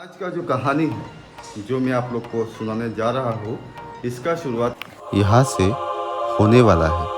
आज का जो कहानी है जो मैं आप लोग को सुनाने जा रहा हूँ, इसका शुरुआत यहाँ से होने वाला है।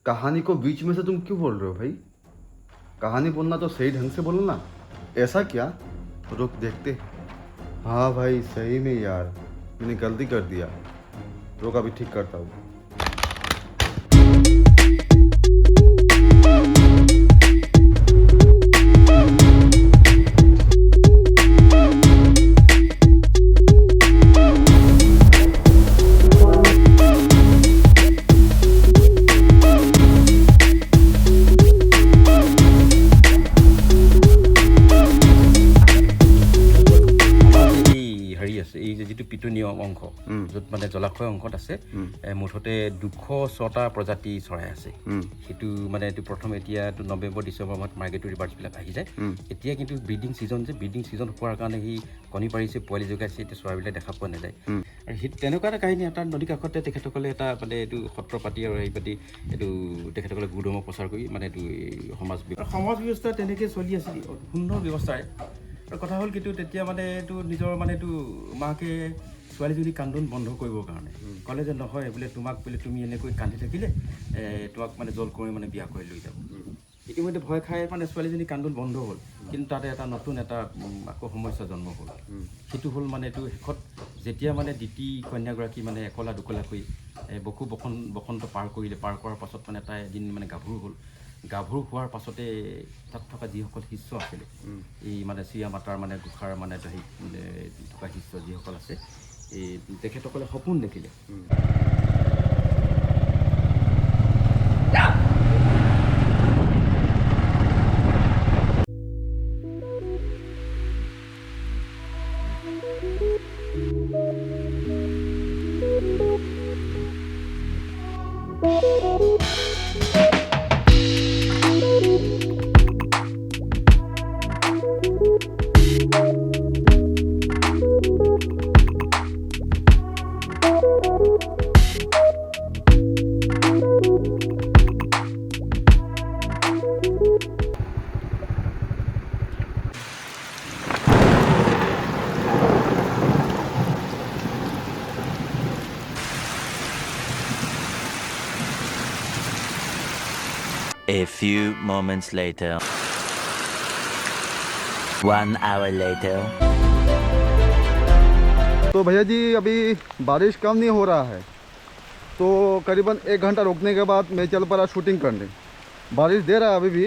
कहानी को बीच में से तुम क्यों बोल रहे हो भाई? कहानी बोलना तो सही ढंग से बोलो ना। ऐसा क्या? रुक देखते। हाँ भाई सही में यार, मैंने गलती कर दिया। रुक अभी ठीक करता हूँ। এই যে যিটো পিটুনীয় অংশ য'ত মানে জলাশয় অংশত আছে মুঠতে 206টা প্ৰজাতি চৰাই আছে। সেইটো মানে এইটো প্ৰথম এতিয়া নৱেম্বৰ ডিচেম্বৰ মাহত মাৰ্গেটৰী বাৰ্ডছবিলাক আহি যায়। এতিয়া কিন্তু ব্ৰিডিং ছিজন হোৱাৰ কাৰণে সি কণী পাৰিছে, পোৱালি জগাইছে, এতিয়া চৰাইবিলাক দেখা পোৱা নাযায়। আৰু সেই তেনেকুৱা এটা কাহিনী এটা নদী কাষতে তেখেতসকলে এটা মানে এইটো সত্ৰ পাতি আৰু হেৰি পাতি এইটো তেখেতসকলে গুৰুধৰ্ম প্ৰচাৰ কৰি মানে এইটো সমাজ ব্যৱস্থা তেনেকৈ চলি আছিল, সুন্দৰ ব্যৱস্থাৰে। আৰু কথা হ'ল কিন্তু তেতিয়া মানে এইটো নিজৰ মানে এইটো মাকে ছোৱালীজনী কান্দোন বন্ধ কৰিবৰ কাৰণে ক'লে যে নহয় বোলে তোমাক বোলে তুমি এনেকৈ কান্দি থাকিলে তোমাক মানে জল কৰি মানে বিয়া কৰি লৈ যাব। ইতিমধ্যে ভয় খাই মানে ছোৱালীজনী কান্দোন বন্ধ হ'ল, কিন্তু তাতে এটা নতুন এটা আকৌ সমস্যা জন্ম হ'ল। সেইটো হ'ল মানে এইটো শেষত যেতিয়া মানে দ্বিতীয় কন্যাগৰাকী মানে একলা দুকলাকৈ বসন্ত পাৰ কৰাৰ পাছত মানে তাই এদিন মানে গাভৰু হ'ল। গাভৰু হোৱাৰ পাছতে তাত থকা যিসকল শিষ্য আছিলে, এই মানে চিয়া মাতাৰ মানে গোসাৰ মানে থকা শিষ্য যিসকল আছে, এই তেখেতসকলে সপোন দেখিলে। A few moments later. 1 hour later. तो भैया जी अभी बारिश कम नहीं हो रहा है, तो करीबन 1 घंटा रुकने के बाद मैं चल पड़ा शूटिंग करने। बारिश दे रहा है अभी भी,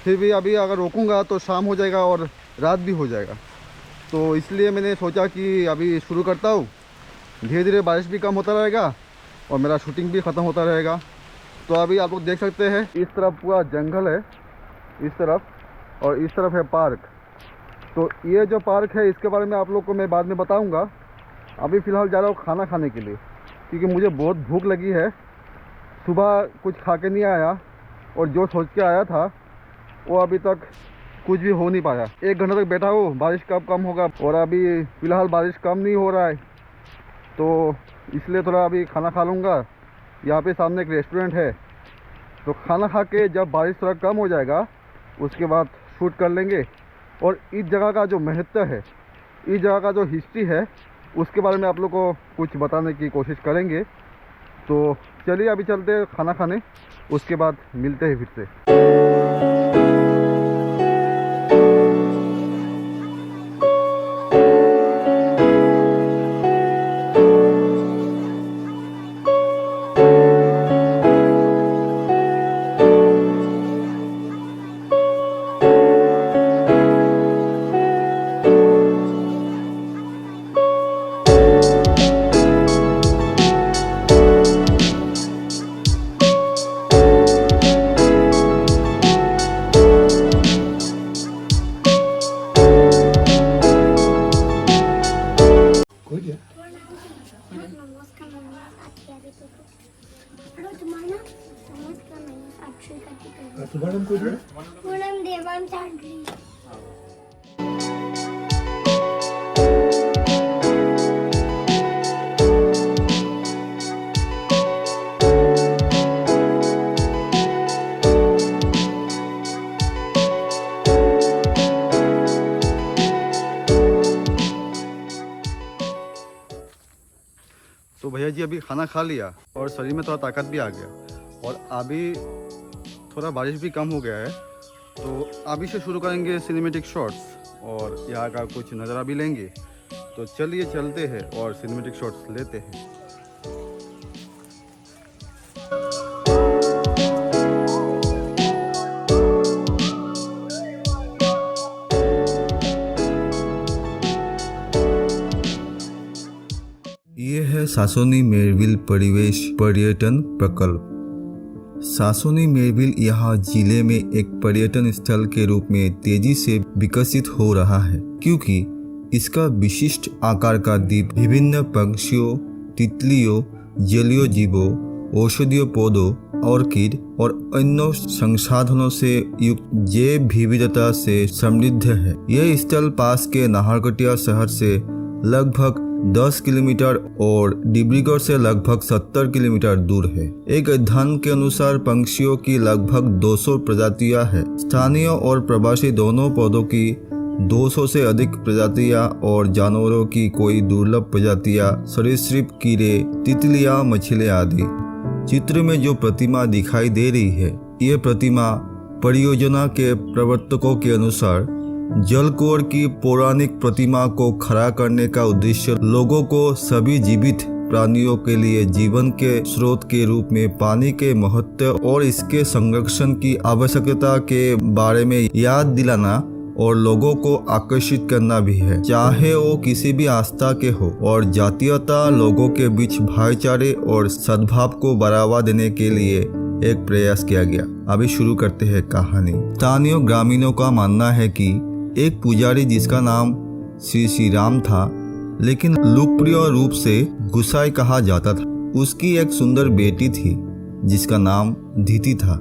फिर भी अभी अगर रोकूंगा तो शाम हो जाएगा और रात भी हो जाएगा। तो इसलिए मैंने सोचा कि अभी शुरू करता हूँ। धीरे धीरे बारिश भी कम होता रहेगा और मेरा शूटिंग भी ख़त्म होता रहेगा। तो अभी आप लोग देख सकते हैं इस तरफ पूरा जंगल है, इस तरफ, और इस तरफ है पार्क। तो ये जो पार्क है इसके बारे में आप लोग को मैं बाद में बताऊंगा। अभी फ़िलहाल जा रहा हूँ खाना खाने के लिए, क्योंकि मुझे बहुत भूख लगी है। सुबह कुछ खा के नहीं आया और जो सोच के आया था वो अभी तक कुछ भी हो नहीं पाया। 1 घंटे तक बैठा हूँ, बारिश कब कम होगा, और अभी फ़िलहाल बारिश कम नहीं हो रहा है, तो इसलिए थोड़ा अभी खाना खा लूँगा। यहाँ पे सामने एक रेस्टोरेंट है, तो खाना खा के जब बारिश थोड़ा कम हो जाएगा उसके बाद शूट कर लेंगे। और इस जगह का जो महत्व है, इस जगह का जो हिस्ट्री है, उसके बारे में आप लोग को कुछ बताने की कोशिश करेंगे। तो चलिए अभी चलते हैं खाना खाने, उसके बाद मिलते हैं फिर से। तुम्हारा नाम कुछ है? पूनम देवान चांदरी। तो भैया जी अभी खाना खा लिया और शरीर में थोड़ा ताकत भी आ गया और अभी थोड़ा बारिश भी कम हो गया है, तो अभी से शुरू करेंगे सिनेमेटिक शॉट्स और यहाँ का कुछ नज़ारा भी लेंगे। तो चलिए चलते हैं और सिनेमेटिक शॉट्स लेते हैं। ये है सासोनी मेरविल परिवेश पर्यटन प्रकल्प। सासोनी मेरविल यहाँ जिले में एक पर्यटन स्थल के रूप में तेजी से विकसित हो रहा है, क्योंकि इसका विशिष्ट आकार का द्वीप विभिन्न पक्षियों, तितलियों, जलीय जीवों, औषधीय पौधों, ऑर्किड और अन्य संसाधनों से युक्त जैव विविधता से समृद्ध है। यह स्थल पास के नाहरकटिया शहर से लगभग 10 किलोमीटर और डिब्रूगढ़ से लगभग 70 किलोमीटर दूर है। एक अध्ययन के अनुसार पंछियों की लगभग 200 प्रजातियां हैं। स्थानीय और प्रवासी दोनों पौधों की 200 से अधिक प्रजातियां और जानवरों की कोई दुर्लभ प्रजातियां, सरीसृप, कीड़े, तितलियां, मछलियां आदि। चित्र में जो प्रतिमा दिखाई दे रही है, ये प्रतिमा परियोजना के प्रवर्तकों के अनुसार जलकोर की पौराणिक प्रतिमा को खड़ा करने का उद्देश्य लोगों को सभी जीवित प्राणियों के लिए जीवन के स्रोत के रूप में पानी के महत्व और इसके संरक्षण की आवश्यकता के बारे में याद दिलाना और लोगों को आकर्षित करना भी है। चाहे वो किसी भी आस्था के हो और जातीयता लोगों के बीच भाईचारे और सद्भाव को बढ़ावा देने के लिए एक प्रयास किया गया। अभी शुरू करते हैं कहानी। स्थानीय ग्रामीणों का मानना है कि एक पुजारी जिसका नाम श्री श्री राम था, लेकिन लोकप्रिय रूप से गुसाई कहा जाता था, उसकी एक सुंदर बेटी थी जिसका नाम धीति था।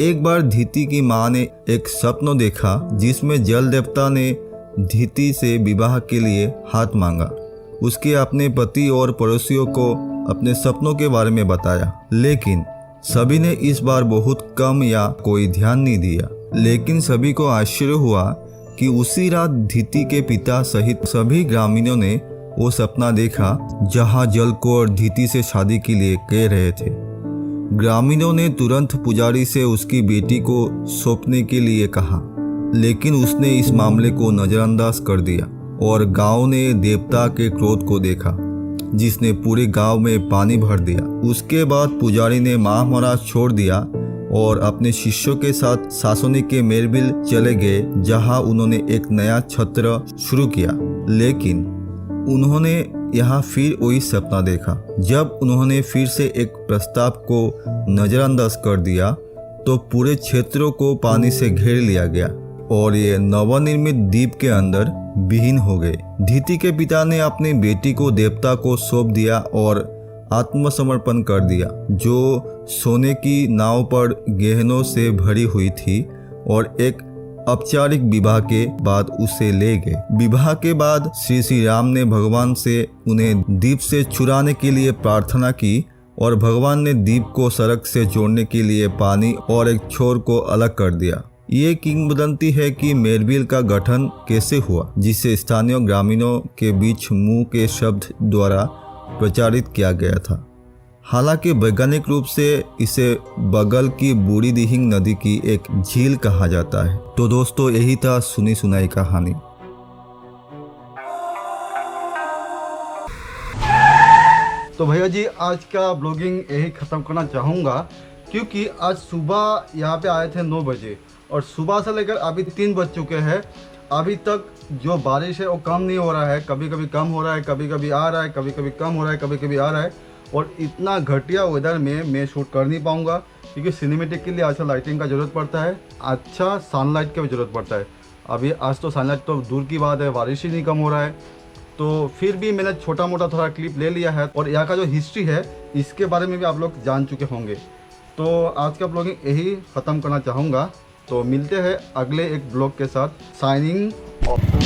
एक बार धीति की मां ने एक स्वप्न देखा जिसमें जल देवता ने धीति से विवाह के लिए हाथ मांगा। उसके अपने पति और पड़ोसियों को अपने सपनों के बारे में बताया, लेकिन सभी ने इस बार बहुत कम या कोई ध्यान नहीं दिया। लेकिन सभी को आश्चर्य हुआ कि उसी रात धीति के पिता सहित सभी ग्रामीणों ने वो सपना देखा जहां जलकोर धीति से शादी के लिए कह रहे थे। ग्रामीणों ने तुरंत पुजारी से उसकी बेटी को सौंपने के लिए कहा, लेकिन उसने इस मामले को नजरअंदाज कर दिया और गांव ने देवता के क्रोध को देखा जिसने पूरे गांव में पानी भर दिया। उसके बाद पुजारी ने महाराज छोड़ दिया और अपने शिष्यों के साथ सासोनी के मेरविल चले गए, जहां उन्होंने एक नया छत्र शुरू किया। लेकिन उन्होंने यहाँ फिर वही सपना देखा। जब उन्होंने फिर से एक प्रस्ताव को नजरअंदाज कर दिया तो पूरे क्षेत्रों को पानी से घेर लिया गया और ये नवनिर्मित द्वीप के अंदर विहीन हो गए। धीति के पिता ने अपनी बेटी को देवता को सौंप दिया और आत्मसमर्पण कर दिया, जो सोने की नाव पर गहनों से भरी हुई थी, और एक औपचारिक विवाह के बाद उसे ले गए। विवाह के बाद श्री श्री राम ने भगवान से उन्हें द्वीप से छुड़ाने के लिए प्रार्थना की और भगवान ने द्वीप को सड़क से जोड़ने के लिए पानी और एक छोर को अलग कर दिया। ये किंवदंती है कि मेरविल का गठन कैसे हुआ, जिसे स्थानीय ग्रामीणों के बीच मुंह के शब्द द्वारा प्रचारित किया गया था। हालांकि वैज्ञानिक रूप से इसे बगल की बूढ़ी दिहिंग नदी की एक झील कहा जाता है। तो दोस्तों, यही था सुनी सुनाई कहानी। तो भैया जी, आज का ब्लॉगिंग यही ख़त्म करना चाहूँगा, क्योंकि आज सुबह यहाँ पे आए थे 9 बजे और सुबह से लेकर अभी 3 बज चुके हैं। अभी तक जो बारिश है वो कम नहीं हो रहा है। कभी कभी कम हो रहा है, कभी कभी आ रहा है, कभी कभी कम हो रहा है, कभी कभी आ रहा है। और इतना घटिया वेदर में मैं शूट कर नहीं पाऊँगा, क्योंकि सिनेमेटिक के लिए अच्छा लाइटिंग का ज़रूरत पड़ता है, अच्छा सनलाइट की भी ज़रूरत पड़ता है। अभी आज तो सनलाइट तो दूर की बात है, बारिश ही नहीं कम हो रहा है। तो फिर भी मैंने छोटा मोटा थोड़ा क्लिप ले लिया है और यहाँ का जो हिस्ट्री है इसके बारे में भी आप लोग जान चुके होंगे। तो आज का ब्लॉगिंग यही ख़त्म करना चाहूँगा। तो मिलते हैं अगले एक ब्लॉग के साथ। Signing off.